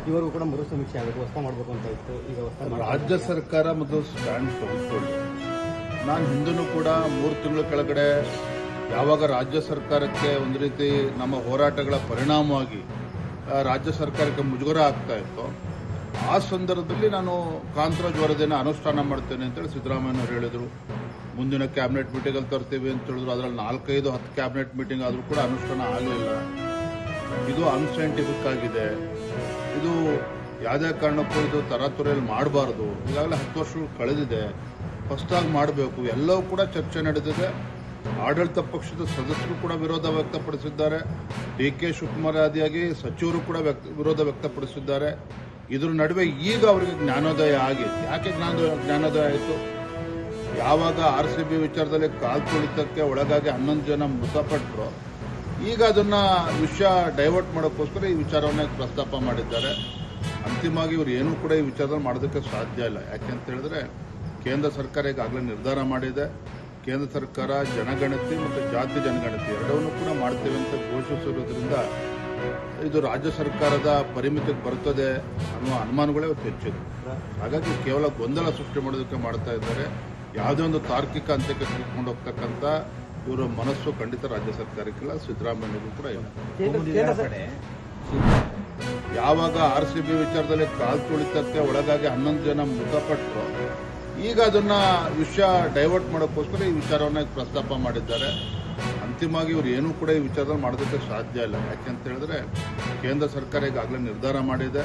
ಸಚಿವರಿಗೂ ಕೂಡ ಮರು ಸಮೀಕ್ಷೆ ಆಗಬೇಕು, ಹೊಸ ಮಾಡಬೇಕು ಅಂತ ಇತ್ತು. ಈಗ ರಾಜ್ಯ ಸರ್ಕಾರ ಮೊದಲು ಸ್ಟ್ಯಾಂಡ್ ತೆಗೆದುಕೊಳ್ಳಿ. ನಾನು ಹಿಂದೂ ಕೂಡ 3 ತಿಂಗಳ ಕೆಳಗಡೆ ಯಾವಾಗ ರಾಜ್ಯ ಸರ್ಕಾರಕ್ಕೆ ಒಂದು ರೀತಿ ನಮ್ಮ ಹೋರಾಟಗಳ ಪರಿಣಾಮವಾಗಿ ರಾಜ್ಯ ಸರ್ಕಾರಕ್ಕೆ ಮುಜುಗರ ಆಗ್ತಾ ಇತ್ತು, ಆ ಸಂದರ್ಭದಲ್ಲಿ ನಾನು ಕಾಂತರಾಜ್ ವರದಿಯನ್ನು ಅನುಷ್ಠಾನ ಮಾಡ್ತೇನೆ ಅಂತೇಳಿ ಸಿದ್ದರಾಮಯ್ಯನವರು ಹೇಳಿದರು. ಮುಂದಿನ ಕ್ಯಾಬಿನೆಟ್ ಮೀಟಿಂಗಲ್ಲಿ ತರ್ತೀವಿ ಅಂತ ಹೇಳಿದ್ರು. ಅದರಲ್ಲಿ 4-5-10 ಕ್ಯಾಬಿನೆಟ್ ಮೀಟಿಂಗ್ ಆದರೂ ಕೂಡ ಅನುಷ್ಠಾನ ಆಗಲಿಲ್ಲ. ಇದು ಅನ್ಸೈಂಟಿಫಿಕ್ ಆಗಿದೆ. ಇದು ಯಾವುದೇ ಕಾರಣಕ್ಕೂ ಇದು ತರಾತುರಿಯಲ್ಲಿ ಮಾಡಬಾರ್ದು. ಈಗಾಗಲೇ 10 ವರ್ಷಗಳು ಕಳೆದಿದೆ, ಹೊಸದಾಗಿ ಮಾಡಬೇಕು. ಎಲ್ಲವೂ ಕೂಡ ಚರ್ಚೆ ನಡೆದಿದೆ. ಆಡಳಿತ ಪಕ್ಷದ ಸದಸ್ಯರು ಕೂಡ ವಿರೋಧ ವ್ಯಕ್ತಪಡಿಸಿದ್ದಾರೆ. ಡಿ.ಕೆ. ಶಿವಕುಮಾರ್ ಆದಿಯಾಗಿ ಸಚಿವರು ಕೂಡ ವಿರೋಧ ವ್ಯಕ್ತಪಡಿಸಿದ್ದಾರೆ. ಇದ್ರ ನಡುವೆ ಈಗ ಅವರಿಗೆ ಜ್ಞಾನೋದಯ ಆಗಿದೆ. ಯಾಕೆ ಜ್ಞಾನೋದಯ ಆಯಿತು? ಯಾವಾಗ RCB ವಿಚಾರದಲ್ಲಿ ಕಾಲ್ತುಳಿತಕ್ಕೆ ಒಳಗಾಗಿ 11 ಜನ ಮೃತಪಟ್ಟರು, ಈಗ ಅದನ್ನ ವಿಷಯ ಡೈವರ್ಟ್ ಮಾಡೋಕ್ಕೋಸ್ಕರ ಈ ವಿಚಾರವನ್ನ ಪ್ರಸ್ತಾಪ ಮಾಡಿದ್ದಾರೆ. ಅಂತಿಮವಾಗಿ ಇವರು ಏನೂ ಕೂಡ ಈ ವಿಚಾರದಲ್ಲಿ ಮಾಡೋದಕ್ಕೆ ಸಾಧ್ಯ ಇಲ್ಲ. ಯಾಕೆಂತ ಹೇಳಿದ್ರೆ ಕೇಂದ್ರ ಸರ್ಕಾರ ಈಗಾಗಲೇ ನಿರ್ಧಾರ ಮಾಡಿದೆ. ಕೇಂದ್ರ ಸರ್ಕಾರ ಜನಗಣತಿ ಮತ್ತು ಜಾತಿ ಜನಗಣತಿ ಎರಡನ್ನೂ ಕೂಡ ಮಾಡ್ತೇವೆ ಅಂತ ಘೋಷಿಸಿರೋದ್ರಿಂದ ಇದು ರಾಜ್ಯ ಸರ್ಕಾರದ ಪರಿಮಿತಿಗೆ ಬರ್ತದೆ ಅನ್ನುವ ಅನುಮಾನಗಳೇ ಹೆಚ್ಚಿದೆ. ಹಾಗಾಗಿ ಕೇವಲ ಗೊಂದಲ ಸೃಷ್ಟಿ ಮಾಡೋದಕ್ಕೆ ಮಾಡ್ತಾ ಇದ್ದಾರೆ. ಯಾವುದೇ ಒಂದು ತಾರ್ಕಿಕ ಅಂತ್ಯಕ್ಕೆ ತೆಗೆದುಕೊಂಡು ಹೋಗ್ತಕ್ಕಂಥ ಇವರ ಮನಸ್ಸು ಖಂಡಿತ ರಾಜ್ಯ ಸರ್ಕಾರಕ್ಕಿಲ್ಲ, ಸಿದ್ದರಾಮಯ್ಯನಿಗೂ ಕೂಡ ಇಲ್ಲ. ಯಾವಾಗ RCB ವಿಚಾರದಲ್ಲಿ ಕಾಲ್ತುಳಿತಕ್ಕೆ ಒಳಗಾಗಿ 11 ಜನ ಮೃತಪಟ್ಟರು, ಈಗ ಅದನ್ನ ವಿಷಯ ಡೈವರ್ಟ್ ಮಾಡೋಕ್ಕೋಸ್ಕರ ಈ ವಿಚಾರವನ್ನ ಪ್ರಸ್ತಾಪ ಮಾಡಿದ್ದಾರೆ. ಅಂತಿಮವಾಗಿ ಇವರು ಏನೂ ಕೂಡ ಈ ವಿಚಾರದಲ್ಲಿ ಮಾಡೋದಕ್ಕೆ ಸಾಧ್ಯ ಇಲ್ಲ. ಯಾಕೆಂತ ಹೇಳಿದ್ರೆ ಕೇಂದ್ರ ಸರ್ಕಾರ ಈಗಾಗಲೇ ನಿರ್ಧಾರ ಮಾಡಿದೆ.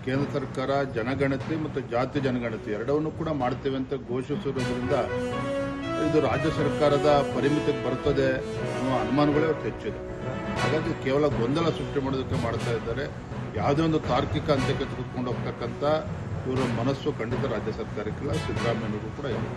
ಕೇಂದ್ರ ಸರ್ಕಾರ ಜನಗಣತಿ ಮತ್ತು ಜಾತಿ ಜನಗಣತಿ ಎರಡನ್ನೂ ಕೂಡ ಮಾಡ್ತೇವೆ ಅಂತ ಘೋಷಿಸಿರೋದ್ರಿಂದ ಇದು ರಾಜ್ಯ ಸರ್ಕಾರದ ಪರಿಮಿತಿಗೆ ಬರ್ತದೆ ಅನ್ನುವ ಅನುಮಾನಗಳೇ ಹೆಚ್ಚಿದೆ. ಹಾಗಾಗಿ ಕೇವಲ ಗೊಂದಲ ಸೃಷ್ಟಿ ಮಾಡೋದಕ್ಕೆ ಮಾಡ್ತಾ ಇದ್ದಾರೆ. ಯಾವುದೇ ಒಂದು ತಾರ್ಕಿಕ ಅಂತ್ಯಕ್ಕೆ ತೆಗೆದುಕೊಂಡು ಹೋಗ್ತಕ್ಕಂಥ ಇವರ ಮನಸ್ಸು ಖಂಡಿತ ರಾಜ್ಯ ಸರ್ಕಾರಕ್ಕಿಲ್ಲ, ಸಿದ್ದರಾಮಯ್ಯನಿಗೂ ಕೂಡ ಇಲ್ಲ.